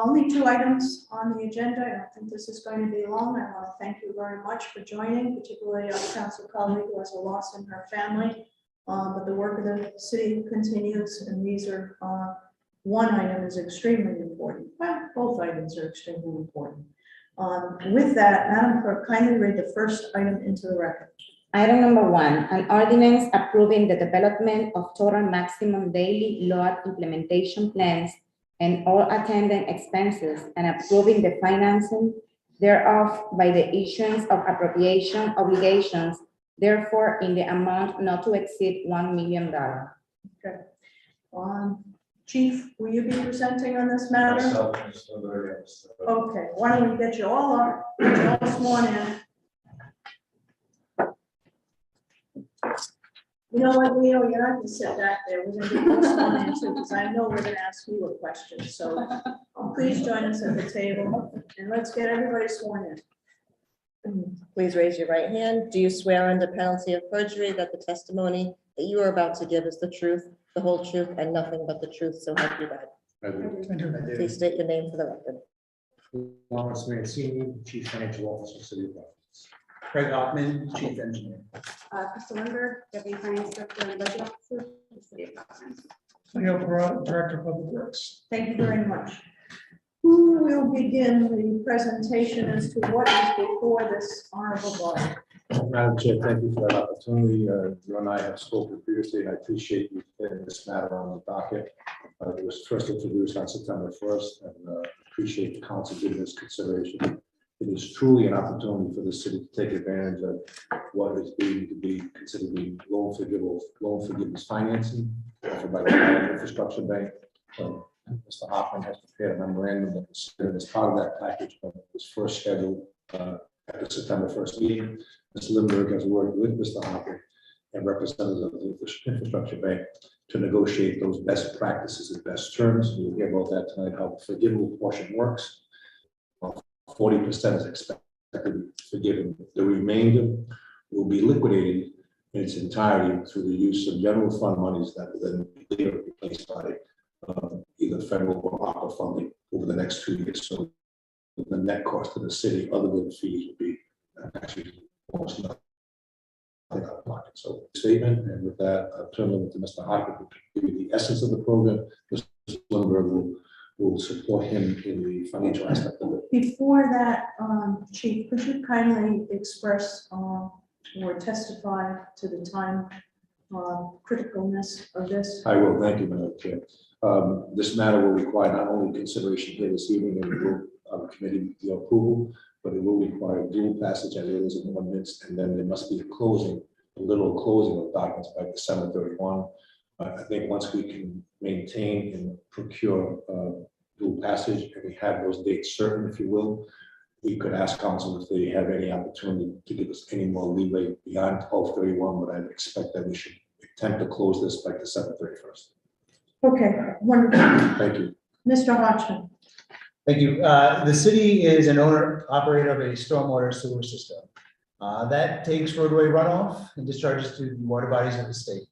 only 2 items on the agenda. I don't think this is going to be long. I want to thank you very much for joining, particularly our council colleague who has a loss in her family. But the work of the city continues, and these are, one item is extremely important. Well, both items are extremely important. With that, Madam Clerk, kindly read the first item into the record. Item number 1, an ordinance approving the development of total maximum daily load implementation plans and all attendant expenses and approving the financing thereof by the issuance of appropriation obligations, therefore in the amount not to exceed $1 million. Okay. Chief, will you be presenting on this matter? Okay, why don't we get you all up, get you all sworn in. You know what, Leo, you're not gonna sit back there. We're gonna get you sworn in too, because I know we're gonna ask you a question. So please join us at the table and let's get everybody sworn in. Please raise your right hand. Do you swear under penalty of perjury that the testimony that you are about to give is the truth, the whole truth, and nothing but the truth, so help you God? I do. Please state your name for the record. Lawrence Mancini, Chief Financial Officer, City of Providence. Craig Hoffman, Chief Engineer. Crystal Lindberg, Deputy Finance Director and Budget Officer, for the City of Providence. Leo Perot, Director of Public Works. Thank you very much. Who will begin the presentation as to what is before this honorable body? Madam Chair, thank you for that opportunity. You and I have spoken previously, and I appreciate you putting this matter on the docket. It was first introduced on September 1st, and appreciate the council giving this consideration. It is truly an opportunity for the city to take advantage of what is being to be considered the loan forgiveness financing offered by the Federal Infrastructure Bank. Mr. Hoffman has prepared a memorandum that was considered as part of that package when it was first scheduled at the September 1st meeting. Ms. Lindberg has worked with Mr. Hoffman and representatives of the Infrastructure Bank to negotiate those best practices and best terms. We'll hear about that tonight, how the forgivable portion works. 40% is expected to be forgiven. The remainder will be liquidated in its entirety through the use of general fund monies that will then be later replaced by either federal or ARPA funding over the next 2 years. So the net cost to the city, other than fees, would be actually almost nothing out of pocket. So statement, and with that, I'll turn it over to Mr. Hockett to give you the essence of the program. Mr. Lindberg will support him in the financial aspect of it. Before that, Chief, could you kindly express or testify to the time criticalness of this? I will. Thank you, Madam Chair. This matter will require not only consideration here this evening and will committee the approval, but it will require dual passage as it is in ordinance, and then there must be a literal closing of documents by December 31. I think once we can maintain and procure dual passage, and we have those dates certain, if you will, we could ask council if they have any opportunity to give us any more leeway beyond 12/31, but I expect that we should attempt to close this by December 31st. Okay, wonderful. Thank you. Mr. Hodgman. Thank you. The city is an owner operator of a stormwater sewer system that takes roadway runoff and discharges to the water bodies of the state.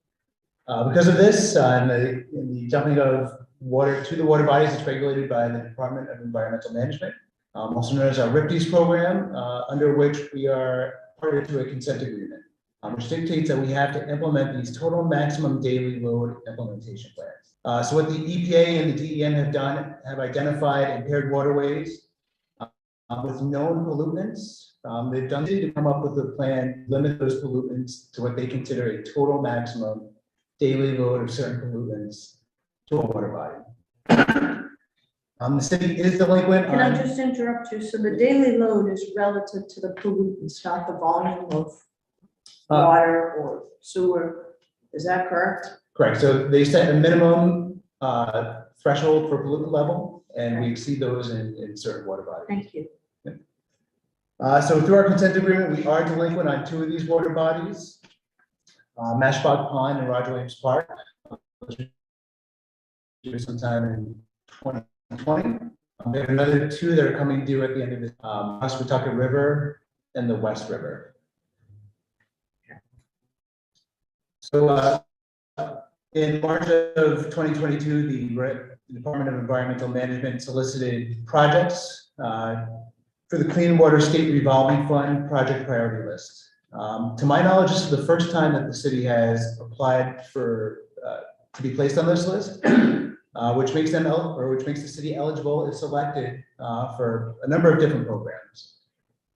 Because of this, in the dumping of water to the water bodies, it's regulated by the Department of Environmental Management, also known as our RIPDES program, under which we are party to a consent agreement, which dictates that we have to implement these total maximum daily load implementation plans. So what the EPA and the DEM have done, have identified impaired waterways with known pollutants. They've done to come up with a plan, limit those pollutants to what they consider a total maximum daily load of certain pollutants to a water body. The city is delinquent. Can I just interrupt you? So the daily load is relative to the pollutants, not the volume of water or sewer. Is that correct? Correct. So they set a minimum threshold for pollutant level, and we exceed those in certain water bodies. Thank you. So through our consent agreement, we are delinquent on 2 of these water bodies, Mashpog Pond and Roger Williams Park, sometime in 2020. We have another 2 that are coming due at the end of the Hospatucket River and the West River. So in March of 2022, the Department of Environmental Management solicited projects for the Clean Water State Revolving Fund project priority list. To my knowledge, this is the first time that the city has applied for, to be placed on this list, which makes them, which makes the city eligible if selected for a number of different programs.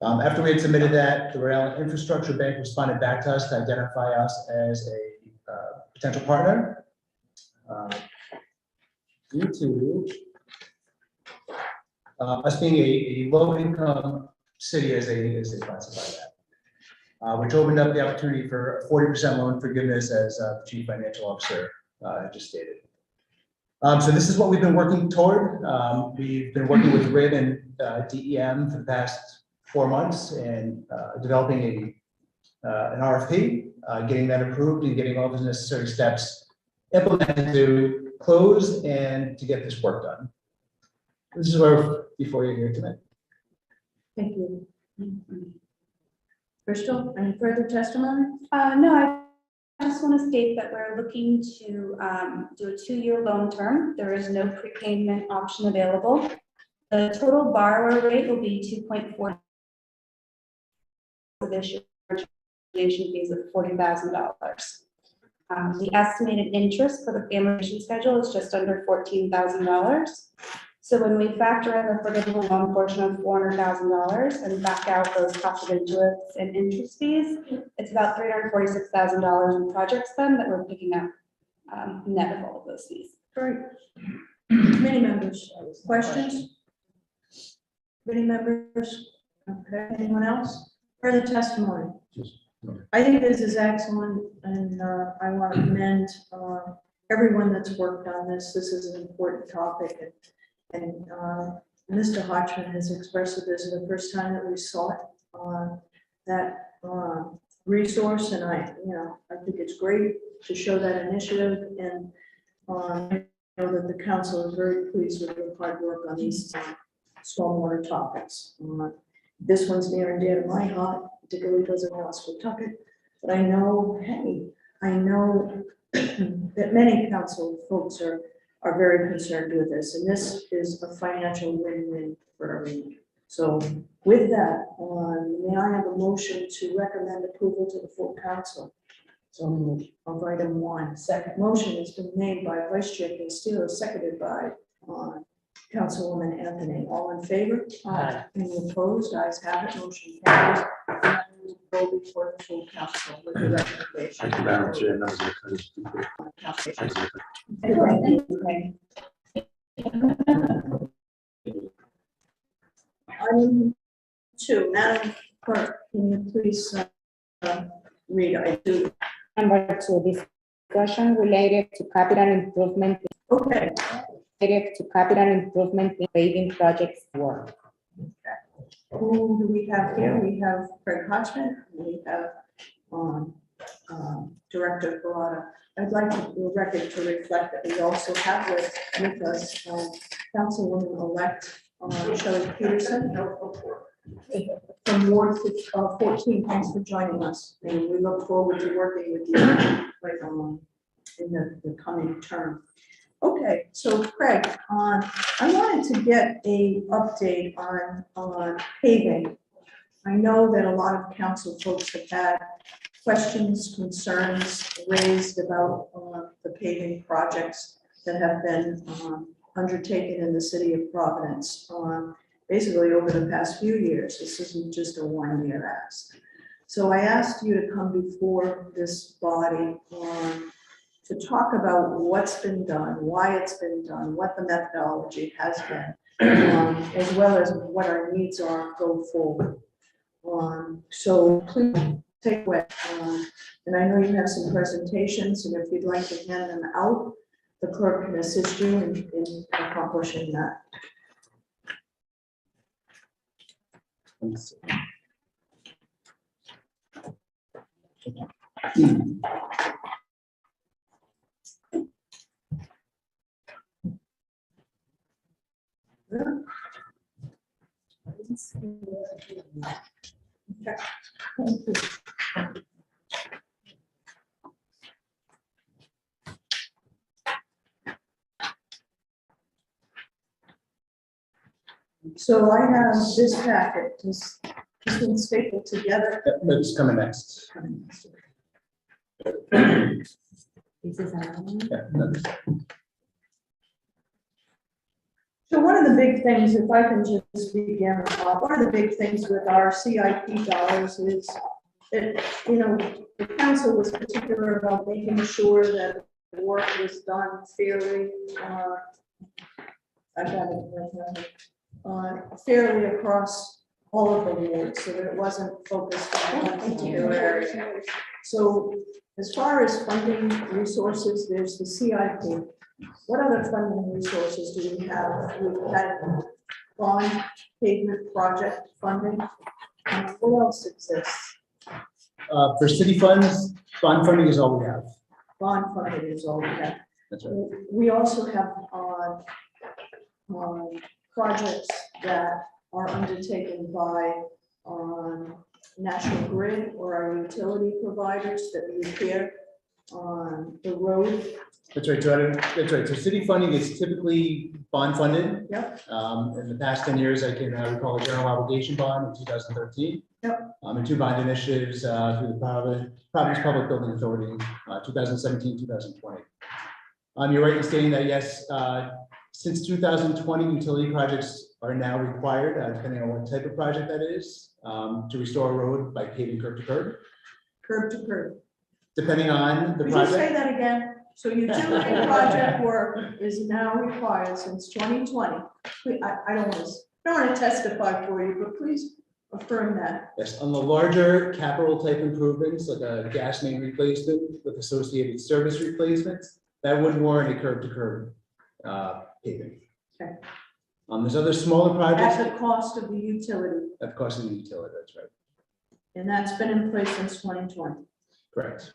After we had submitted that, the Rhode Island Infrastructure Bank responded back to us to identify us as a potential partner. Due to us being a low-income city, as they classify that, which opened up the opportunity for 40% loan forgiveness, as the Chief Financial Officer just stated. So this is what we've been working toward. We've been working with RIB and DEM for the past 4 months and developing an RFP, getting that approved and getting all the necessary steps implemented to close and to get this work done. This is where, before you're here tonight. Thank you. Crystal, any further testimony? No, I just want to state that we're looking to do a 2-year loan term. There is no prepayment option available. The total borrower rate will be 2.4. For this year, origination fees of $40,000. The estimated interest for the amortization schedule is just under $14,000. So when we factor in the forgivable loan portion of $400,000 and back out those cost of interest and interest fees, it's about $346,000 in project spend that we're picking up net of all of those fees. Great. Committee members, questions? Committee members? Okay, anyone else? Further testimony? I think this is excellent, and I want to commend everyone that's worked on this. This is an important topic, and Mr. Hodgman has expressed that this is the first time that we sought that resource, and I think it's great to show that initiative, and I know that the council is very pleased with the hard work on these stormwater topics. This one's near and dear to my heart, particularly because of West Pawtucket. But I know, I know that many council folks are very concerned with this, and this is a financial win-win for everyone. So with that, may I have a motion to recommend approval to the full council? So moved. Of item 1. Second motion has been made by Vice Chair Castillo, seconded by Councilwoman Anthony. All in favor? Aye. Any opposed? Ayes have it. Motion carries. And we will go before the full council with the recommendation. Thank you, Madam Chair, members of the committee. Item 2, Madam Clerk, can you please read item 2? Number 2, discussion related to capital improvement. Okay. Related to capital improvement in paving projects work. Who do we have here? We have Craig Hodgman, we have Director Barata. I'd like the record to reflect that we also have with us Councilwoman-elect Shelley Peterson from Ward 14. Thanks for joining us, and we look forward to working with you in the coming term. Okay, so Craig, I wanted to get a update on paving. I know that a lot of council folks have had questions, concerns raised about the paving projects that have been undertaken in the city of Providence basically over the past few years. This isn't just a 1-year ask. So I asked you to come before this body to talk about what's been done, why it's been done, what the methodology has been, as well as what our needs are go forward. So please take away. And I know you have some presentations, and if you'd like to hand them out, the clerk can assist you in accomplishing that. So I have this packet, this one's stapled together. That's coming next. This is another one. Yeah, that's- So one of the big things, if I can just begin, one of the big things with our CIP dollars is that, you know, the council was particular about making sure that the work was done fairly. I got it right now. Fairly across all of the wards, so that it wasn't focused on one particular area. So as far as funding resources, there's the CIP. What other funding resources do we have? We've had bond pavement project funding. What else exists? For city funds, bond funding is all we have. Bond funding is all we have. That's right. We also have projects that are undertaken by National Grid or our utility providers that repair the road. That's right. That's right. So city funding is typically bond funded. Yep. In the past 10 years, I can recall a general obligation bond in 2013. Yep. And two bond initiatives through the Providence Public Building Authority, 2017, 2020. You're right in stating that, yes, since 2020, utility projects are now required, depending on what type of project that is, to restore a road by paving curb to curb, Curb to curb. depending on the Could you say project. that again? So utility project work is now required since 2020. I don't want to testify for you, but please affirm that. Yes, on the larger capital type improvements, like a gas main replacement with associated service replacements, that would warrant a curb to curb paving. Okay. There's other smaller projects At the cost of the utility, that cost the utility, that's right, and that's been in place since 2020. correct.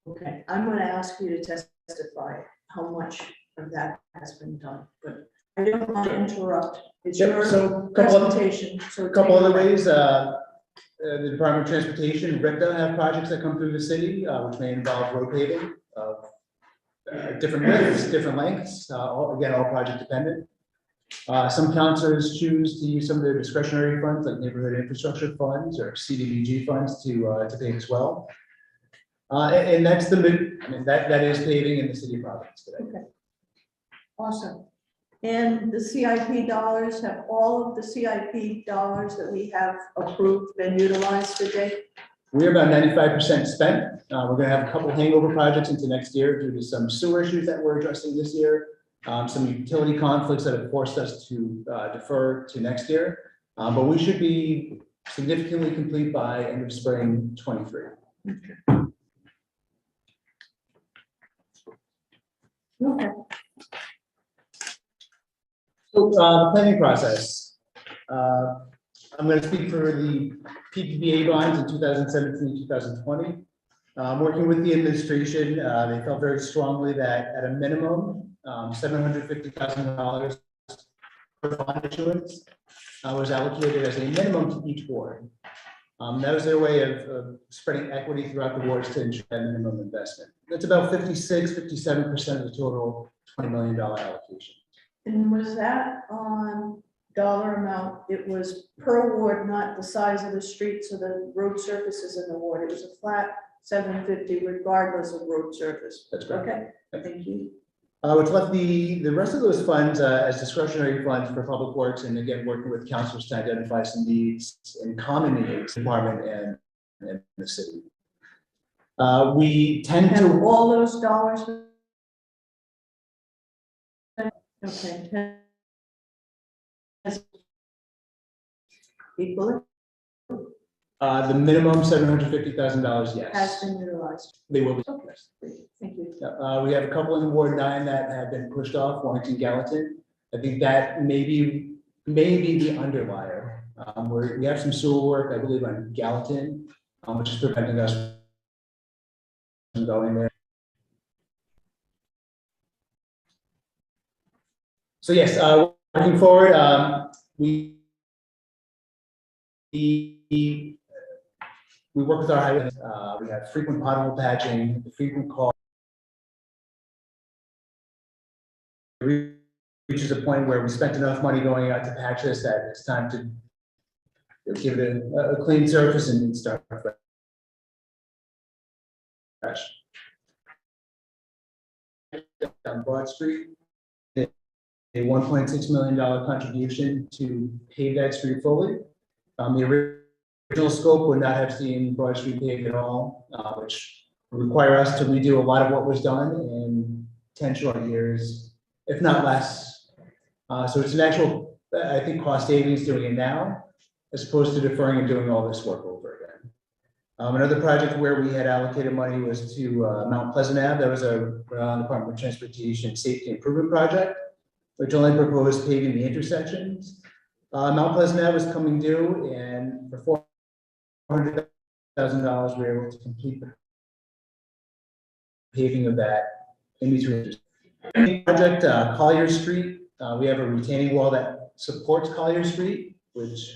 Okay, I'm going to ask you to testify how much of that has been done, but I don't want to interrupt. It's Yep, your so presentation, so. A couple take it other away. ways, the Department of Transportation, RICTA have projects that come through the city, which may involve road paving of different widths, different lengths, again, all project dependent. Some councilors choose to use some of their discretionary funds, like neighborhood infrastructure funds or CDBG funds to pave as well. And that's that is paving in the city of Providence today. Okay. Awesome. And the CIP dollars, have all of the CIP dollars that we have approved been utilized today? We're about 95% spent. We're gonna have a couple hangover projects into next year due to some sewer issues that we're addressing this year. Some utility conflicts that have forced us to defer to next year. But we should be significantly complete by end of spring 23. Okay. So the planning process. I'm going to speak for the PPBA bonds in 2017, 2020. Working with the administration, they felt very strongly that at a minimum, $750,000 per bond issuance was allocated as a minimum to each ward. That was their way of spreading equity throughout the wards to ensure that minimum investment. That's about 57% of the total $20 million allocation. And was that dollar amount? It was per ward, not the size of the streets or the road surfaces in the ward. It was a flat 750 regardless of road surface. That's correct. Okay, thank you. Which left the rest of those funds as discretionary funds for public works, and again, working with councilors to identify some needs and common needs, department and the city. We tend Have to, all those dollars? Okay. Equally the minimum $750,000, has yes, been utilized. they will be. Okay, great, thank you. We have a couple in Ward 9 that have been pushed off, Warrington, Gallatin. I think that may be the underlier. We have some sewer work, I believe, on Gallatin, which is preventing us from going there. So yes, looking forward, we work with our highway. We have frequent pothole patching, frequent call. reaches a point where we spent enough money going out to patch this that it's time to give it a clean surface and start fresh. On Broad Street, a $1.6 million contribution to pave that street fully. The original scope would not have seen Broad Street paved at all, which would require us to redo a lot of what was done in 10 short years, if not less. So it's an actual, I think, cost savings doing it now, as opposed to deferring and doing all this work over again. Another project where we had allocated money was to Mount Pleasant Ave. That was a Department of Transportation Safety Improvement Project, which only proposed paving the intersections. Mount Pleasant Ave was coming due, and for $400,000, we were able to complete the paving of that in between. Project Collier Street, we have a retaining wall that supports Collier Street, which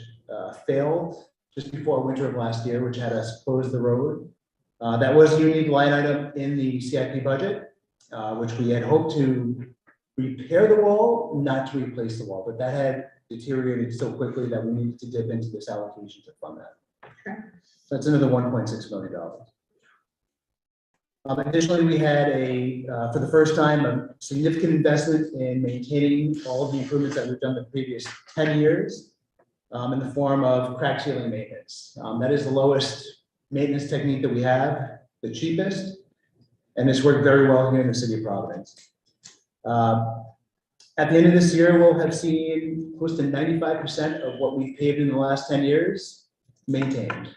failed just before winter of last year, which had us close the road. That was a unique line item in the CIP budget, which we had hoped to repair the wall, not to replace the wall, but that had deteriorated so quickly that we needed to dip into this allocation to fund that. Okay. So that's another $1.6 million. Additionally, we had for the first time, a significant investment in maintaining all of the improvements that we've done the previous 10 years in the form of crack sealing maintenance. That is the lowest maintenance technique that we have, the cheapest, and it's worked very well here in the city of Providence. At the end of this year, we'll have seen close to 95% of what we've paved in the last 10 years maintained.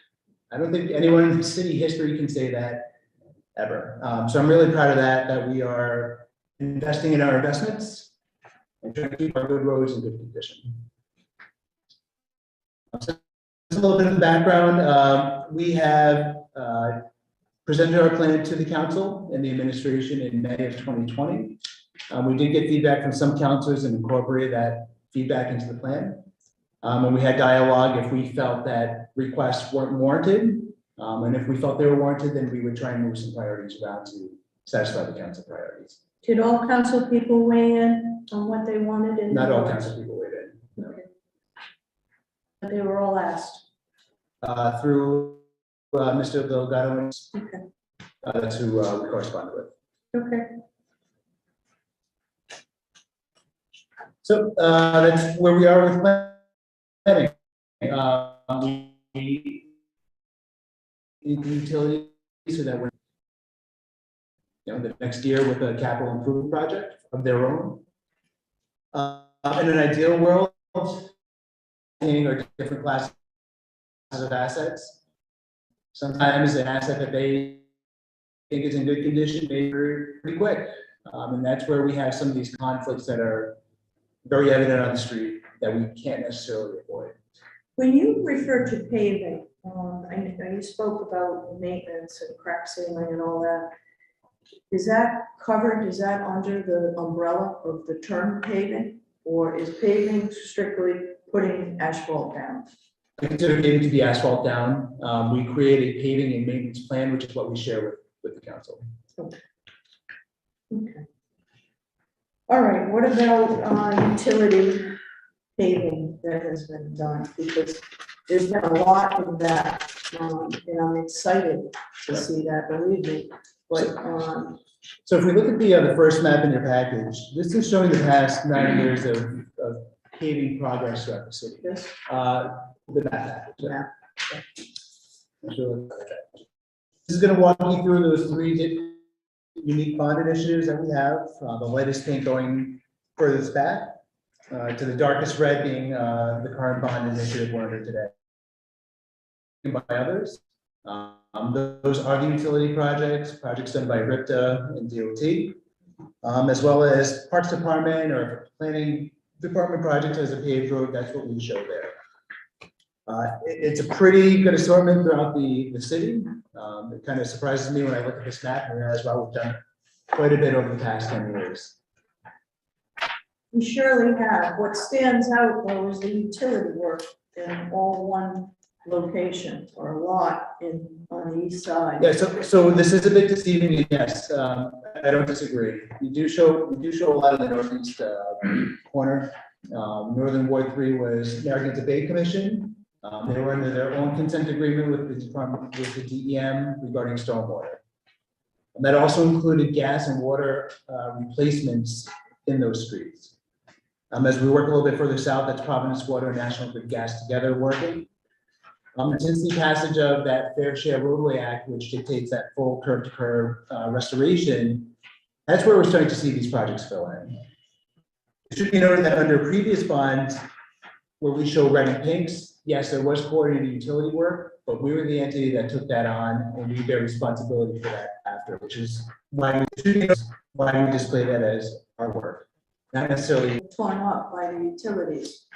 I don't think anyone in city history can say that ever. So I'm really proud of that we are investing in our investments and trying to keep our good roads in good condition. So just a little bit of background. We have presented our plan to the council and the administration in May of 2020. We did get feedback from some councilors and incorporated that feedback into the plan. And we had dialogue if we felt that requests weren't warranted. And if we felt they were warranted, then we would try and move some priorities around to satisfy the council priorities. Did all council people weigh in on what they wanted? in Not all the- council people weighed in. No. Okay. But they were all asked. Through Mr. Delgado, Okay. that's who we corresponded with. Okay. So that's where we are with planning. We in utilities so that we're, the next year with a capital improvement project of their own. In an ideal world, maintaining our different classes of assets. Sometimes an asset that they think is in good condition, maybe pretty quick. And that's where we have some of these conflicts that are very evident on the street that we can't necessarily avoid. When you refer to paving, I know you spoke about maintenance and crack sealing and all that. Is that covered, is that under the umbrella of the term paving? Or is paving strictly putting asphalt down? I consider paving to be asphalt down. We create a paving and maintenance plan, which is what we share with the council. Okay. All right, what about utility paving that has been done? Because there's been a lot of that, and I'm excited to see that, believe me. But, So if we look at the first map in your package, this is showing the past 9 years of paving progress throughout the city. this, The map. Yeah. Sure. This is going to walk you through those three unique bond initiatives that we have. The lightest paint going furthest back to the darkest red being the current bond initiative we're under today. By others. Those are the utility projects done by RIPTA and DOT, as well as Parks Department or Planning Department project as a paved road. That's what we show there. It's a pretty good assortment throughout the city. It kind of surprises me when I look at this map and realize, wow, we've done quite a bit over the past 10 years. we surely have. What stands out though is the utility work in all one location or a lot on the east side. Yeah, so this is a bit deceiving, yes. I don't disagree. We do show a lot of the northeast corner. Northern Ward 3 was Narragansett Bay Commission. They were under their own consent agreement with the department, with the DEM regarding stormwater. And that also included gas and water replacements in those streets. As we work a little bit further south, that's Providence Water and National Grid Gas together working. Since the passage of that Fair Share Roadway Act, which dictates that full curb to curb restoration, that's where we're starting to see these projects fill in. It should be noted that under previous bonds, where we show red and pinks, yes, there was coordinated utility work, but we were the entity that took that on, and we bear responsibility for that after, which is why we display that as our work, not necessarily. Torn up by the utilities.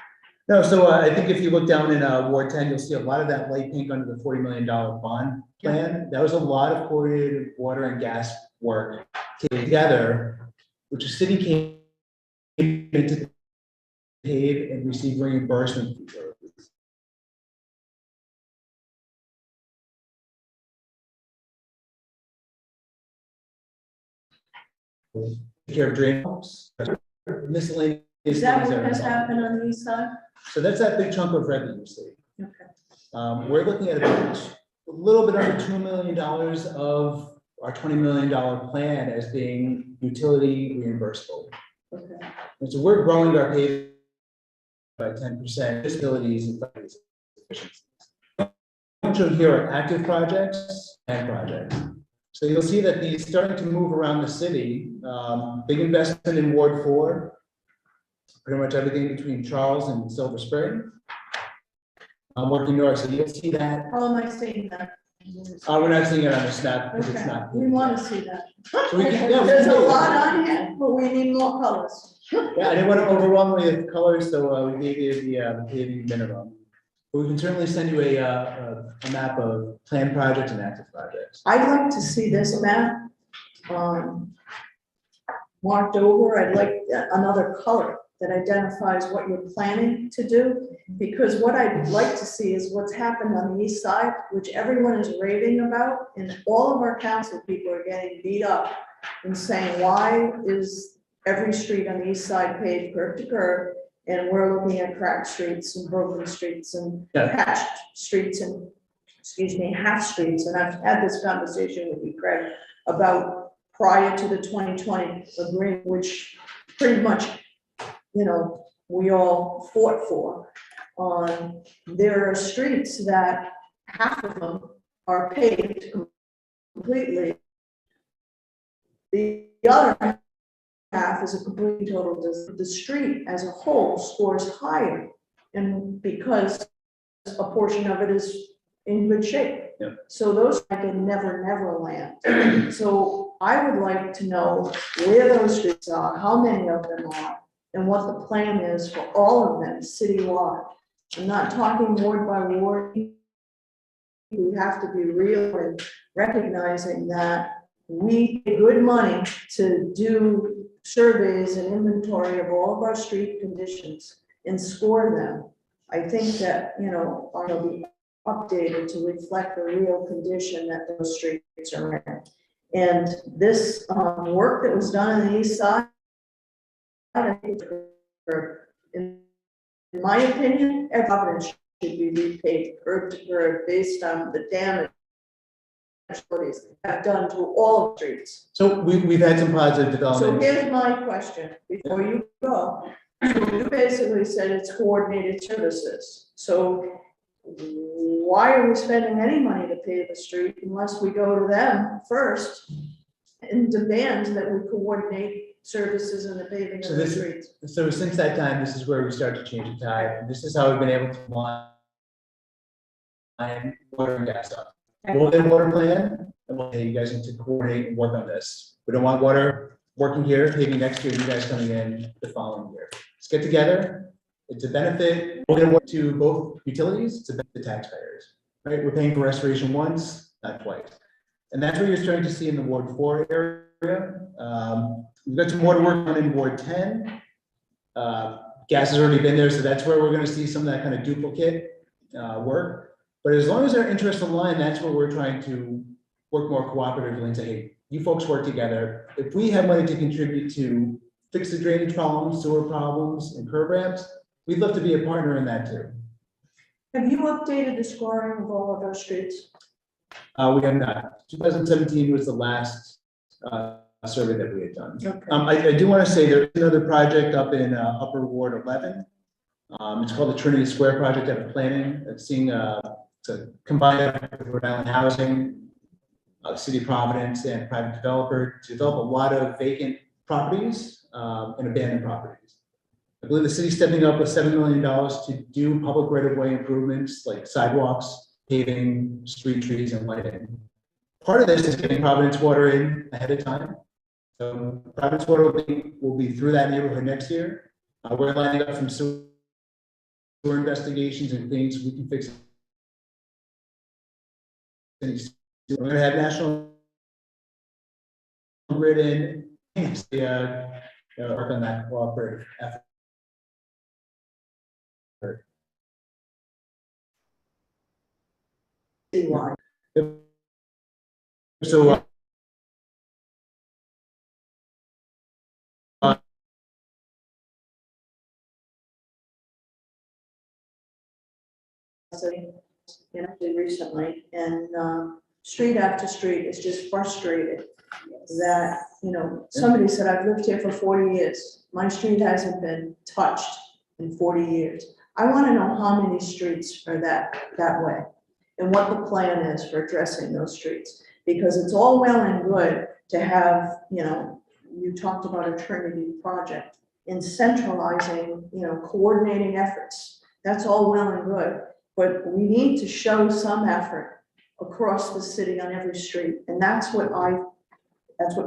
No, so I think if you look down in Ward 10, you'll see a lot of that light pink under the $40 million bond plan. That was a lot of coordinated water and gas work together, which the city came into paid and received reimbursement for. Take care of drain pumps, miscellaneous. Is that things what are has involved. happened on the east side? So that's that big chunk of revenue you see. Okay. We're looking at about a little bit under $2 million of our $20 million plan as being utility reimbursable. Okay. And so we're growing our pay by 10%, facilities and efficiencies. Shown here are active projects and projects. So you'll see that these starting to move around the city. Big investment in Ward 4. Pretty much everything between Charles and Silver Spring. I'm working north, so you'll see that. How am I seeing that? We're not seeing it on the snap because it's Okay, not. we want to see that. So we can- yeah, we There's can a do it. lot on here, but we need more colors. Yeah, I didn't want to overwhelm you with colors, so we gave you the paving minimum. But we can certainly send you a map of planned projects and active projects. I'd like to see this map marked over. I'd like another color that identifies what you're planning to do. Because what I'd like to see is what's happened on the east side, which everyone is raving about, and all of our council people are getting beat up and saying, why is every street on the east side paved curb to curb? And we're looking at cracked streets and broken streets and Yeah. patched streets and, excuse me, half streets. And I've had this conversation with you, Craig, about prior to the 2020 agreement, which pretty much, you know, we all fought for. There are streets that half of them are paved completely. The other half is a complete total. The street as a whole scores higher, and because a portion of it is in good shape. Yep. So those are like in never land. So I would like to know where those streets are, how many of them are, and what the plan is for all of them citywide. I'm not talking ward by ward. We have to be real and recognizing that we pay good money to do surveys and inventory of all of our street conditions and score them. I think that, you know, ought to be updated to reflect the real condition that those streets are in. And this work that was done on the east side, I think, in my opinion, every Providence should be repaid curb to curb based on the damage have done to all of the streets. So we've had some positive So development. here's my question before you go. So you basically said it's coordinated services. So why are we spending any money to pave the street unless we go to them first and demand that we coordinate services in the paving So of the this- streets? So since that time, this is where we start to change the tide, and this is how we've been able to line water and gas up. We'll get a water plan, and we'll, hey, you guys need to coordinate and work on this. We don't want water working here, paving next year, you guys coming in the following year. Let's get together, it's a benefit, we're gonna work to both utilities, it's a benefit to taxpayers, right? We're paying for restoration once, not twice. And that's what you're starting to see in the Ward 4 area. We've got some more work on in Ward 10. Gas has already been there, so that's where we're gonna see some of that kind of duplicate work. But as long as our interests align, that's where we're trying to work more cooperatively and say, hey, you folks work together. If we have money to contribute to fix the drainage problems, sewer problems, and curb ramps, we'd love to be a partner in that too. Have you updated the scoring of all of our streets? We have not. 2017 was the last survey that we had done. Okay. I do want to say there's another project up in Upper Ward 11. It's called the Trinity Square Project out of planning. It's seeing it's a combined effort with Rhode Island Housing, City of Providence, and a private developer to develop a lot of vacant properties and abandoned properties. I believe the city's stepping up with $7 million to do public right-of-way improvements like sidewalks, paving, street trees, and lighting. Part of this is getting Providence Water in ahead of time. So Providence Water will be through that neighborhood next year. We're lining up some sewer investigations and things we can fix. We're going to have National Grid in, work on that cooperative effort. Citywide. So Recently, and street after street is just frustrated that, somebody said, I've lived here for 40 years. My street hasn't been touched in 40 years. I want to know how many streets are that way and what the plan is for addressing those streets. Because it's all well and good to have, you talked about a Trinity project in centralizing, coordinating efforts. That's all well and good. But we need to show some effort across the city on every street. And that's what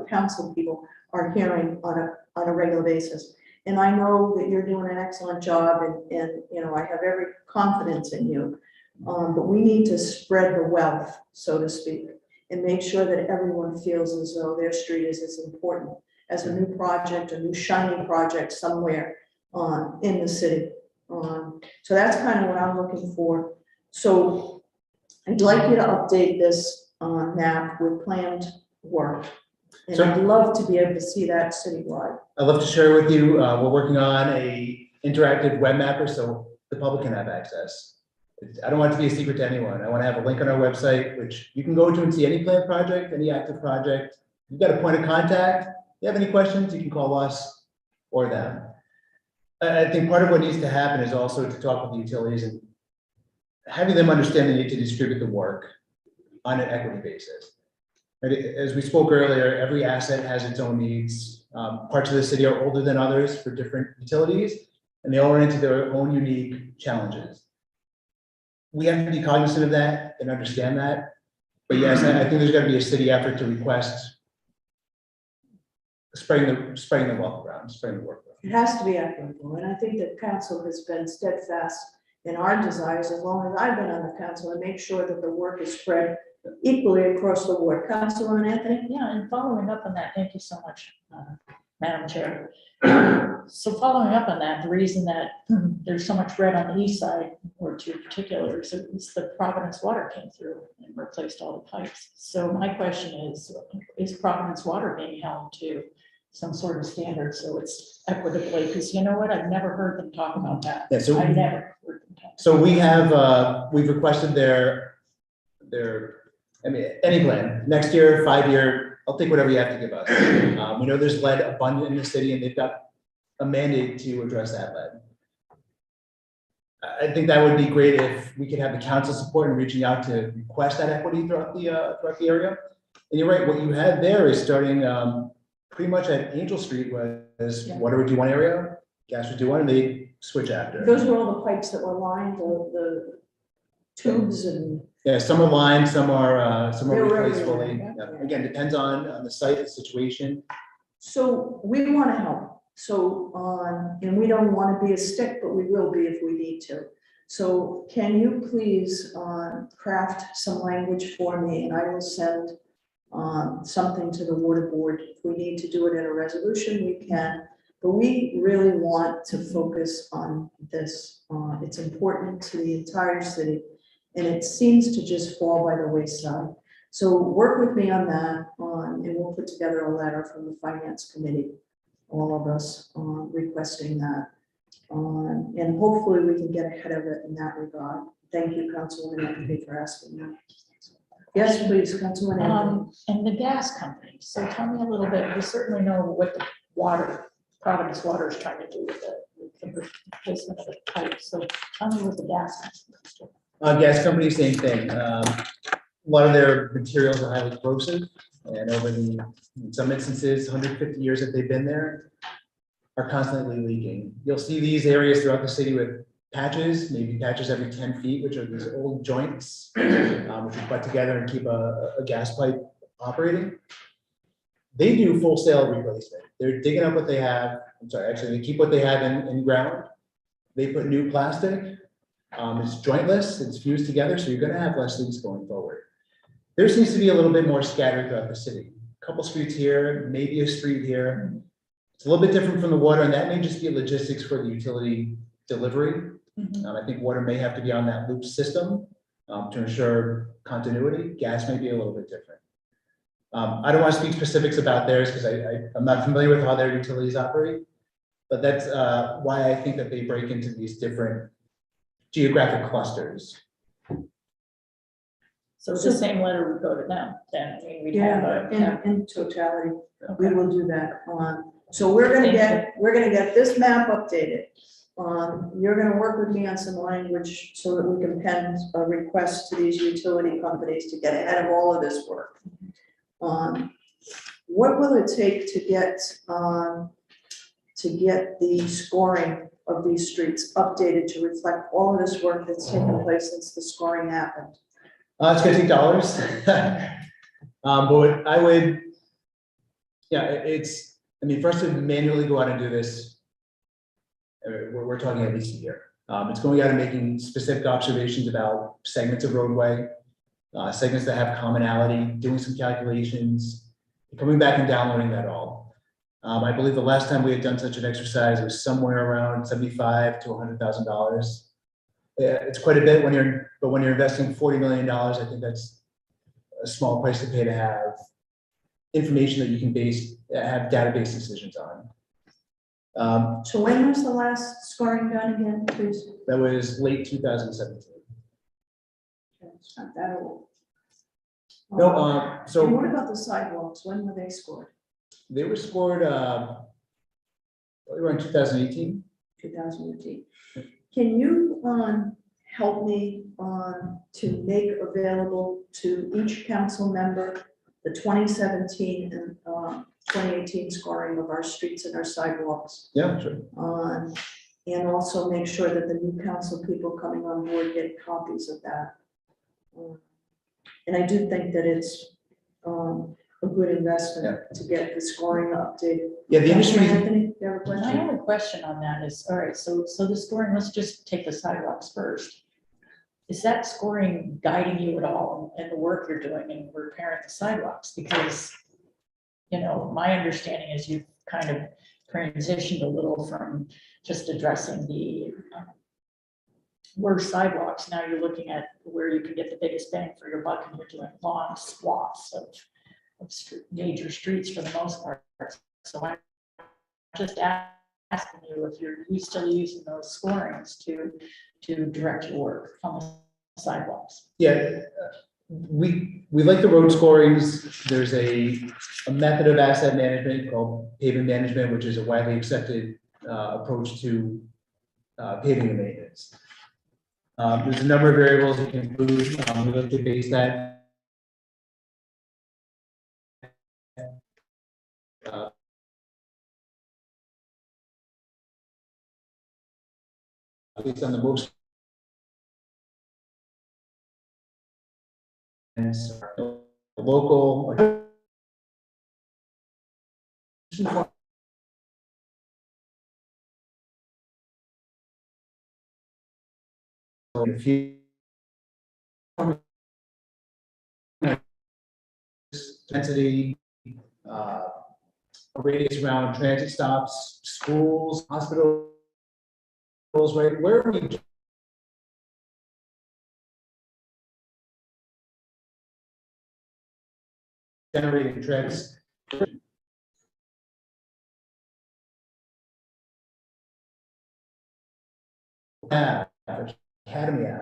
council people are hearing on a regular basis. And I know that you're doing an excellent job and I have every confidence in you. But we need to spread the wealth, so to speak, and make sure that everyone feels as though their street is as important as a new project, a new shiny project somewhere in the city. So that's kind of what I'm looking for. So I'd like you to update this map with planned work. And I'd love to be able to see that citywide. I'd love to share with you, we're working on a interactive web mapper so the public can have access. I don't want it to be a secret to anyone. I want to have a link on our website, which you can go to and see any planned project, any active project. You've got a point of contact. If you have any questions, you can call us or them. I think part of what needs to happen is also to talk with the utilities and having them understand the need to distribute the work on an equity basis. As we spoke earlier, every asset has its own needs. Parts of the city are older than others for different utilities, and they all run into their own unique challenges. We have to be cognizant of that and understand that. But yes, I think there's got to be a city effort to request spreading the wealth around, spreading the work around. It has to be equitable, and I think that council has been steadfast in our desires as long as I've been on the council and make sure that the work is spread equally across the board. Councilor Anthony? Yeah, and following up on that, thank you so much, Madam Chair. So following up on that, the reason that there's so much red on the east side, or two particulars, is the Providence Water came through and replaced all the pipes. So my question is Providence Water being held to some sort of standard so it's equitably? Because you know what, I've never heard them talk about that. Yeah, so I never heard them talk. So we have, we've requested their, any plan, next year, 5-year, I'll take whatever you have to give us. We know there's lead abundant in the city and they've got a mandate to address that lead. I think that would be great if we could have the council support in reaching out to request that equity throughout the area. And you're right, what you had there is starting pretty much at Angel Street was water would do one area, gas would do one, and they switch after. Those were all the pipes that were lined, the tubes and. Yeah, some are lined, some are They're replaced everywhere, fully. yeah. Yeah. Again, depends on the site, the situation. So we want to help. So, and we don't want to be a stick, but we will be if we need to. So can you please craft some language for me and I will send something to the water board. If we need to do it in a resolution, we can. But we really want to focus on this. It's important to the entire city and it seems to just fall by the wayside. So work with me on that, and we'll put together a letter from the finance committee, all of us, requesting that. And hopefully we can get ahead of it in that regard. Thank you, Councilwoman Anthony, for asking that. Yes, please, Councilwoman Anthony. And the gas company, so tell me a little bit, we certainly know what the Providence Water is trying to do with the replacement of the pipe, so tell me what the gas company is doing. Gas company, same thing. A lot of their materials are highly corrosive, and in some instances, 150 years that they've been there, are constantly leaking. You'll see these areas throughout the city with patches, maybe patches every 10 feet, which are these old joints, which we put together and keep a gas pipe operating. They do full sale replacement. They're digging up what they have. I'm sorry, actually, they keep what they have in ground. They put new plastic. It's jointless, it's fused together, so you're gonna have less leaks going forward. There seems to be a little bit more scattered throughout the city. A couple streets here, maybe a street here. It's a little bit different from the water, and that may just be logistics for the utility delivery. I think water may have to be on that loop system to ensure continuity. Gas may be a little bit different. I don't want to speak specifics about theirs because I'm not familiar with how their utilities operate, but that's why I think that they break into these different geographic clusters. So the same letter would go to them, then, I mean, we'd have Yeah, a. in totality, we Okay. will do that. So we're gonna get this map updated. You're gonna work with me on some language so that we can pen a request to these utility companies to get ahead of all of this work. What will it take to get the scoring of these streets updated to reflect all of this work that's taken place since the scoring happened? It's gonna take dollars. But what I would, I mean, for us to manually go out and do this, we're talking at least a year. It's going out and making specific observations about segments of roadway, segments that have commonality, doing some calculations, coming back and downloading that all. I believe the last time we had done such an exercise was somewhere around $75,000 to $100,000. It's quite a bit when you're investing $40 million. I think that's a small price to pay to have information that you can have database decisions on. So when was the last scoring done again, please? That was late 2017. It's not that old. No, And so what about the sidewalks? When were they scored? they were scored around 2018. 2018. Can you help me to make available to each council member the 2017 and 2018 scoring of our streets and our sidewalks? Yeah, sure. And also make sure that the new council people coming on board get copies of that. And I do think that it's a good investment to get the scoring updated. Yeah, the industry. Anthony, you have a My question? only question on that is, all right, so the scoring, let's just take the sidewalks first. Is that scoring guiding you at all in the work you're doing in repairing the sidewalks? Because, you know, my understanding is you've kind of transitioned a little from just addressing the worst sidewalks. Now you're looking at where you can get the biggest bang for your buck, and you're doing long swaths of major streets for the most part. So I'm just asking you if you're still using those scorings to direct your work on the sidewalks. Yeah, we like the road scorings. There's a method of asset management called pavement management, which is a widely accepted approach to paving and maintenance. There's a number of variables you can include. We like to base that based on the most local. If you density, a radius around transit stops, schools, hospitals, right? Where are we generating trips. Academy have.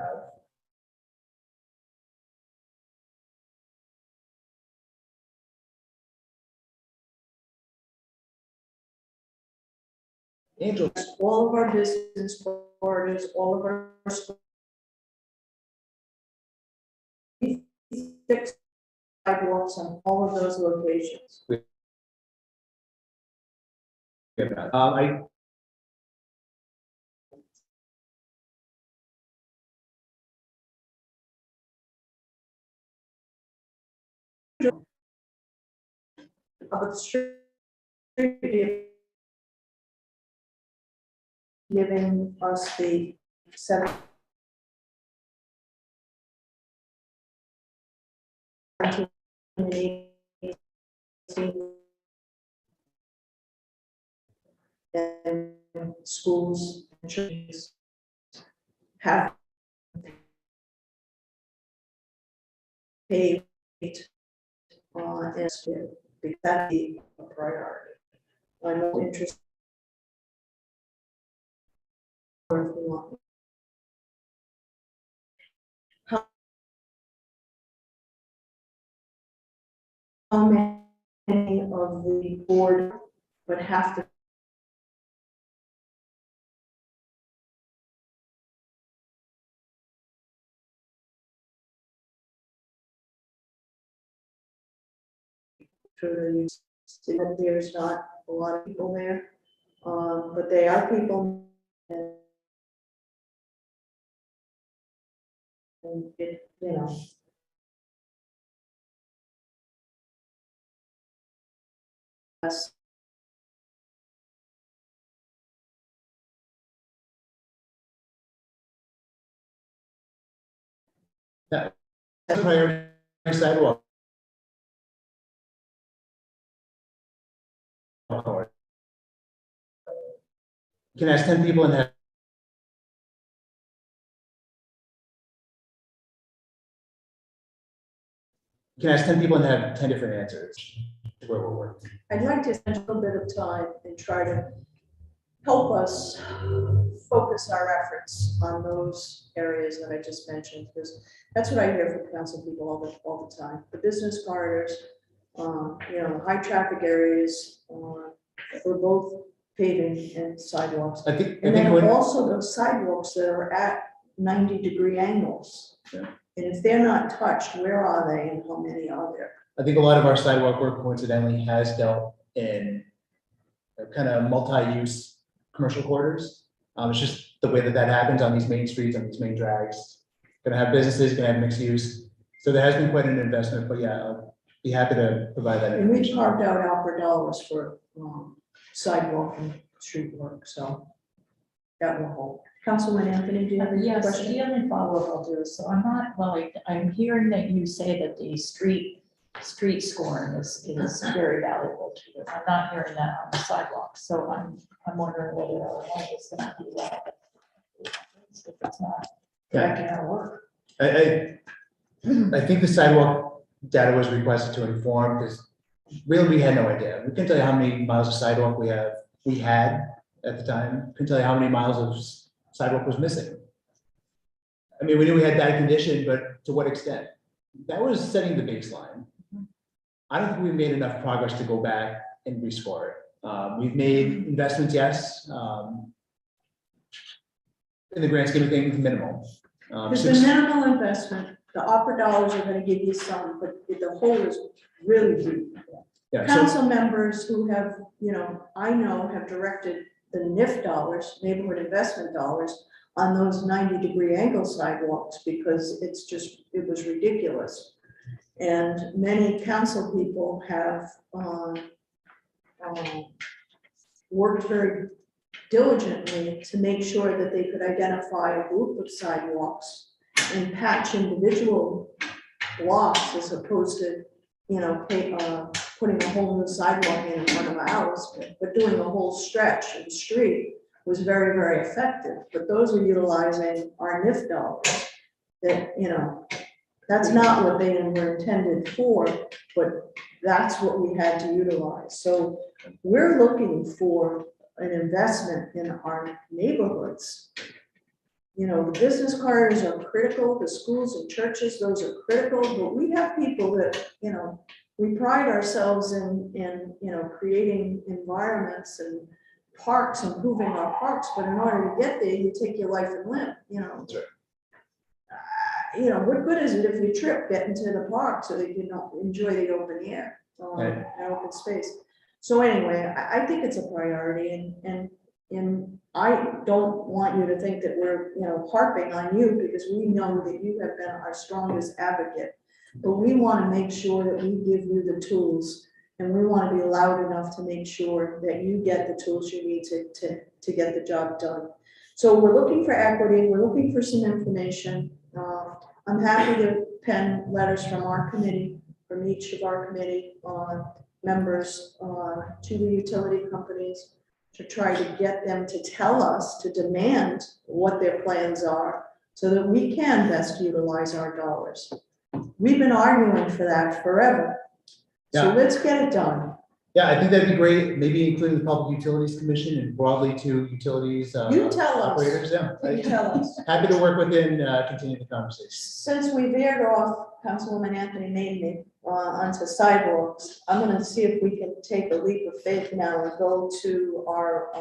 Angels. All of our business corridors, all of our fix sidewalks on all of those locations. I. But the street giving us the 7. And schools and churches have paid and because that be a priority. I'm not interested. Or if we want. How many of the board would have to that there's not a lot of people there, but they are people. And it, you know. Yes. Priority sidewalk. You can ask 10 people and have. You can ask 10 people and have 10 different answers to where we're working. I'd like to spend a little bit of time and try to help us focus our efforts on those areas that I just mentioned, because that's what I hear from council people all the time. The business corridors, you know, high traffic areas, for both paving and sidewalks. I think And then when, also those sidewalks that are at 90-degree angles. Yeah. And if they're not touched, where are they and how many are there? I think a lot of our sidewalk work coincidentally has dealt in kind of multi-use commercial corridors. It's just the way that happens on these main streets, on these main drags. Gonna have businesses, gonna have mixed use. So there has been quite an investment, but yeah, I'll be happy to provide that And we information. carved out ARPA dollars for sidewalk and street work, so that will hold. Councilman Anthony, do you have any Yes, questions? the only follow-up I'll do is, so I'm not, well, I'm hearing that you say that the street scoring is very valuable to you. I'm not hearing that on the sidewalk, so I'm wondering whether Illinois is gonna do that. If it's not affecting our work. I think the sidewalk data was requested to inform, because really we had no idea. We couldn't tell you how many miles of sidewalk we had at the time. Couldn't tell you how many miles of sidewalk was missing. I mean, we knew we had bad condition, but to what extent? That was setting the baseline. I don't think we've made enough progress to go back and rescore it. We've made investments, yes. In the grand scheme of things, minimal. There's a minimal investment. The ARPA dollars are gonna give you some, but the whole is really deep. Yeah, so Council members who have, you know, I know have directed the NIF dollars, neighborhood investment dollars, on those 90-degree angle sidewalks, because it was ridiculous. And many council people have worked very diligently to make sure that they could identify a group of sidewalks and patch individual blocks as opposed to, you know, putting a whole new sidewalk in front of a house, but doing a whole stretch of the street was very, very effective. But those are utilizing our NIF dollars that, you know, That's not what they were intended for, but that's what we had to utilize. So we're looking for an investment in our neighborhoods. You know, the business corridors are critical, the schools and churches, those are critical, but we have people that, you know, we pride ourselves in, you know, creating environments and parks, improving our parks, but in order to get there, you take your life and limb, you know. That's right. You know, what good is it if you trip getting to the park so that you don't enjoy the open air, Right. and open space? So anyway, I think it's a priority and I don't want you to think that we're, you know, harping on you because we know that you have been our strongest advocate. But we want to make sure that we give you the tools and we want to be loud enough to make sure that you get the tools you need to get the job done. So we're looking for equity, we're looking for some information. I'm happy to pen letters from our committee, from each of our committee members to the utility companies to try to get them to tell us, to demand what their plans are so that we can best utilize our dollars. We've been arguing for that forever. So Yeah. let's get it done. Yeah, I think that'd be great, maybe including the Public Utilities Commission and broadly to utilities. You tell us. Operators, yeah. You tell us. Happy to work with and continue the conversation. Since we veered off, Councilwoman Anthony made me onto sidewalks, I'm gonna see if we can take a leap of faith now and go to our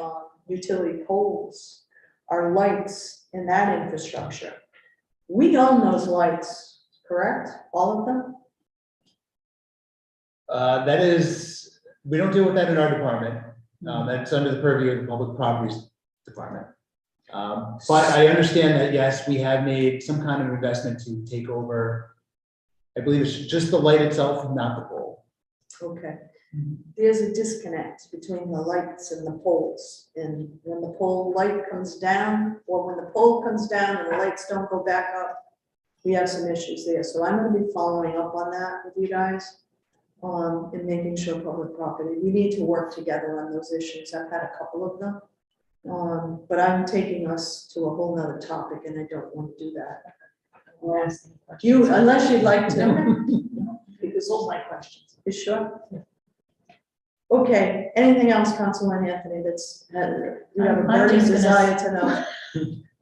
utility poles, our lights in that infrastructure. We own those lights, correct? All of them? That is, we don't deal with that in our department. That's under the purview of the Public Properties Department. But I understand that, yes, we have made some kind of investment to take over. I believe it's just the light itself, not the pole. Okay. There's a disconnect between the lights and the poles. And when the pole light comes down, or when the pole comes down and the lights don't go back up, we have some issues there. So I'm gonna be following up on that with you guys. And making sure public property, we need to work together on those issues. I've had a couple of them. But I'm taking us to a whole nother topic and I don't want to do that. You, unless you'd like to. Because Those are my questions. you sure? Okay, anything else, Councilman Anthony, that's, you have a I'm burning just gonna- desire to know?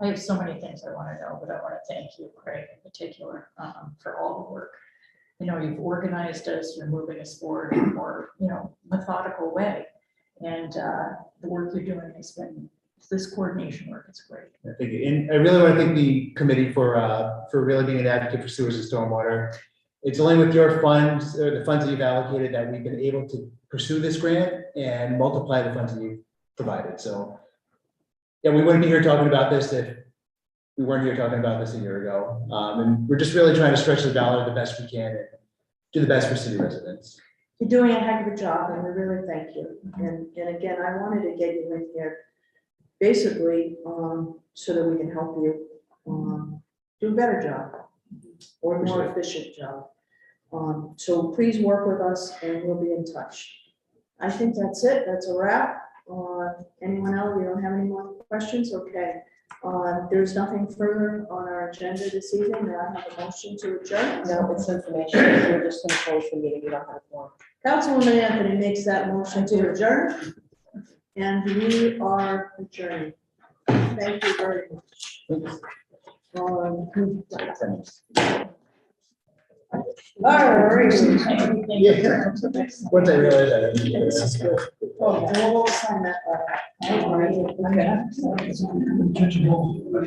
I have so many things I want to know, but I want to thank you, Craig, in particular, for all the work. You know, you've organized us, you're moving us forward in a more, you know, methodical way. And the work you're doing has been, this coordination work is great. I think, and I really want to thank the committee for really being an advocate for sewers and stormwater. It's only with your funds, or the funds that you've allocated, that we've been able to pursue this grant and multiply the funds that you've provided. So, yeah, we wouldn't be here talking about this if we weren't here talking about this a year ago. And we're just really trying to stretch the dollar the best we can and do the best for city residents. You're doing a heck of a job and we really thank you. And again, I wanted to get you in here basically so that we can help you do a better job or a more efficient job. So please work with us and we'll be in touch. I think that's it. That's a wrap. Anyone else? We don't have any more questions? Okay. There's nothing further on our agenda this evening. Do I have a motion to adjourn? No, it's information. We're just going to close the meeting. You don't have one. Councilwoman Anthony makes that motion to adjourn. And we are adjourned. Thank you very much. All right. Yeah. Once I realized that. I didn't do it. This is good. Oh, and we'll sign that letter. Judge Moore.